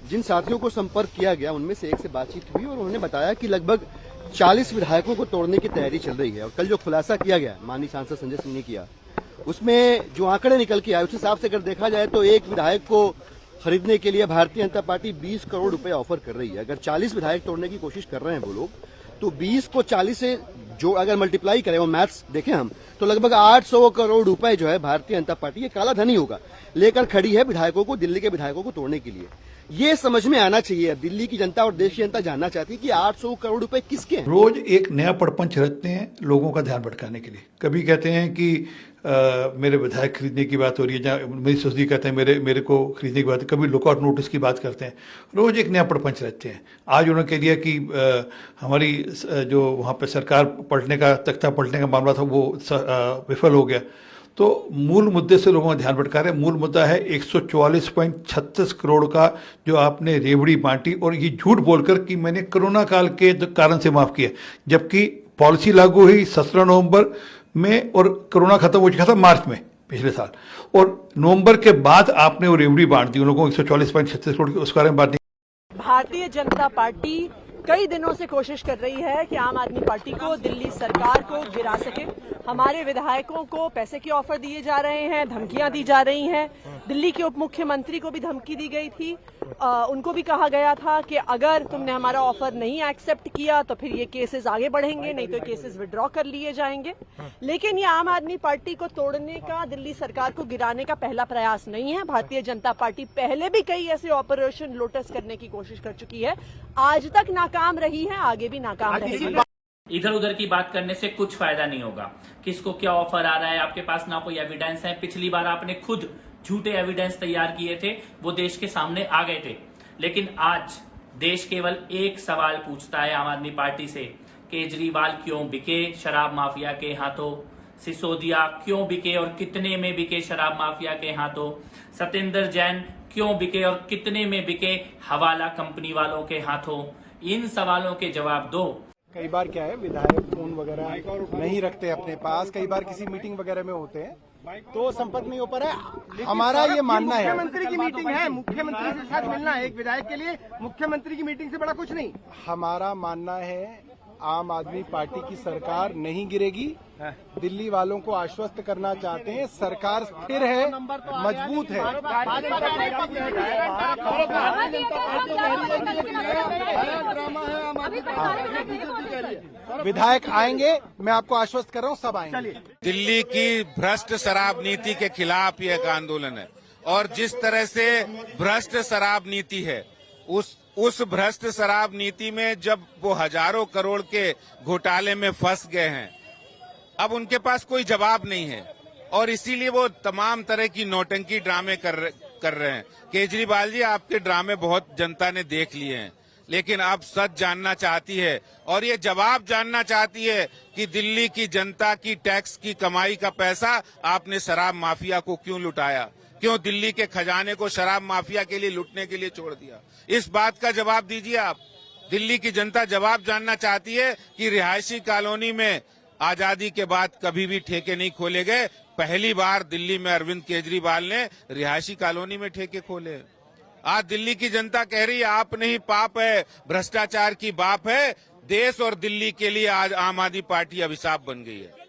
जिन साथियों को संपर्क किया गया उनमें से एक से बातचीत हुई और उन्होंने बताया कि लगभग 40 विधायकों को तोड़ने की तैयारी चल रही है। और कल जो खुलासा किया गया माननीय सांसद संजय सिंह ने किया, उसमें जो आंकड़े निकल के आए उस हिसाब से अगर देखा जाए तो एक विधायक को खरीदने के लिए भारतीय जनता पार्टी 20 करोड़ रुपए ऑफर कर रही है। अगर 40 विधायक तोड़ने की कोशिश कर रहे हैं वो लोग, तो 20 को 40 से जो अगर मल्टीप्लाई करें, वो मैथ्स देखें हम, तो लगभग 800 करोड़ रुपए जो है भारतीय जनता पार्टी, ये काला धन ही होगा, लेकर खड़ी है विधायकों को, दिल्ली के विधायकों को तोड़ने के लिए। ये समझ में आना चाहिए। दिल्ली की जनता और देश की जनता जानना चाहती है कि 800 करोड़ रुपए किसके हैं। रोज एक नया प्रपंच रचते हैं लोगों का ध्यान भटकाने के लिए। कभी कहते हैं कि मेरे विधायक खरीदने की बात हो रही है, जहाँ मेरी ससुरी कहते हैं मेरे को खरीदने की बात है, कभी लुकआउट नोटिस की बात करते हैं। रोज एक नया प्रपंच रचते हैं। आज उन्होंने कह दिया कि हमारी जो वहाँ पे सरकार पलटने का, तख्ता पलटने का मामला था वो विफल हो गया। तो मूल मुद्दे से लोगों का ध्यान भटका रहे हैं। मूल मुद्दा है 144.36 करोड़ का जो आपने रेवड़ी बांटी, और ये झूठ बोलकर कि मैंने कोरोना काल के कारण से माफ किया, जबकि पॉलिसी लागू हुई 17 नवंबर में और कोरोना खत्म हो चुका था मार्च में पिछले साल, और नवंबर के बाद आपने वो रेवड़ी बांट दी उन लोगों को 144.36 करोड़ की। उस बारे में बात नहीं। भारतीय जनता पार्टी कई दिनों से कोशिश कर रही है कि आम आदमी पार्टी को, दिल्ली सरकार को गिरा सके। हमारे विधायकों को पैसे के ऑफर दिए जा रहे हैं, धमकियां दी जा रही हैं। दिल्ली के उप मुख्यमंत्री को भी धमकी दी गई थी। उनको भी कहा गया था कि अगर तुमने हमारा ऑफर नहीं एक्सेप्ट किया तो फिर ये केसेस आगे बढ़ेंगे, नहीं तो केसेस विड्रॉ कर लिए जाएंगे। लेकिन ये आम आदमी पार्टी को तोड़ने का, दिल्ली सरकार को गिराने का पहला प्रयास नहीं है। भारतीय जनता पार्टी पहले भी कई ऐसे ऑपरेशन लोटस करने की कोशिश कर चुकी है, आज तक नाकाम रही है, आगे भी नाकाम रहेगी। इधर उधर की बात करने से कुछ फायदा नहीं होगा। किसको क्या ऑफर आ रहा है, आपके पास ना कोई एविडेंस है। पिछली बार आपने खुद झूठे एविडेंस तैयार किए थे, वो देश के सामने आ गए थे। लेकिन आज देश केवल एक सवाल पूछता है आम आदमी पार्टी से, केजरीवाल क्यों बिके शराब माफिया के हाथों, सिसोदिया क्यों बिके और कितने में बिके शराब माफिया के हाथों, सत्येंद्र जैन क्यों बिके और कितने में बिके हवाला कंपनी वालों के हाथों। इन सवालों के जवाब दो। कई बार क्या है, विधायक फोन वगैरह नहीं रखते अपने पास, कई बार किसी मीटिंग वगैरह में होते हैं तो संपर्क नहीं हो पा रहा है। हमारा ये मानना है, मुख्यमंत्री की मीटिंग है, मुख्यमंत्री से साथ मिलना है एक विधायक के लिए, मुख्यमंत्री की मीटिंग से बड़ा कुछ नहीं। हमारा मानना है आम आदमी पार्टी की सरकार नहीं गिरेगी। दिल्ली वालों को आश्वस्त करना चाहते हैं, सरकार स्थिर है, मजबूत है। विधायक आएंगे, मैं आपको आश्वस्त कर रहा हूँ, सब आएंगे। दिल्ली की भ्रष्ट शराब नीति के खिलाफ ये एक आंदोलन है, और जिस तरह से भ्रष्ट शराब नीति है, उस भ्रष्ट शराब नीति में जब वो हजारों करोड़ के घोटाले में फंस गए हैं, अब उनके पास कोई जवाब नहीं है, और इसीलिए वो तमाम तरह की नौटंकी ड्रामे कर रहे हैं। केजरीवाल जी, आपके ड्रामे बहुत जनता ने देख लिए हैं, लेकिन अब सच जानना चाहती है, और ये जवाब जानना चाहती है कि दिल्ली की जनता की टैक्स की कमाई का पैसा आपने शराब माफिया को क्यों लुटाया, क्यों दिल्ली के खजाने को शराब माफिया के लिए लूटने के लिए छोड़ दिया। इस बात का जवाब दीजिए आप। दिल्ली की जनता जवाब जानना चाहती है कि रिहायशी कॉलोनी में आजादी के बाद कभी भी ठेके नहीं खोले गए। पहली बार दिल्ली में अरविंद केजरीवाल ने रिहायशी कॉलोनी में ठेके खोले। आज दिल्ली की जनता कह रही है आप नहीं पाप है, भ्रष्टाचार की बाप है। देश और दिल्ली के लिए आज आम आदमी पार्टी अभिशाप बन गई है।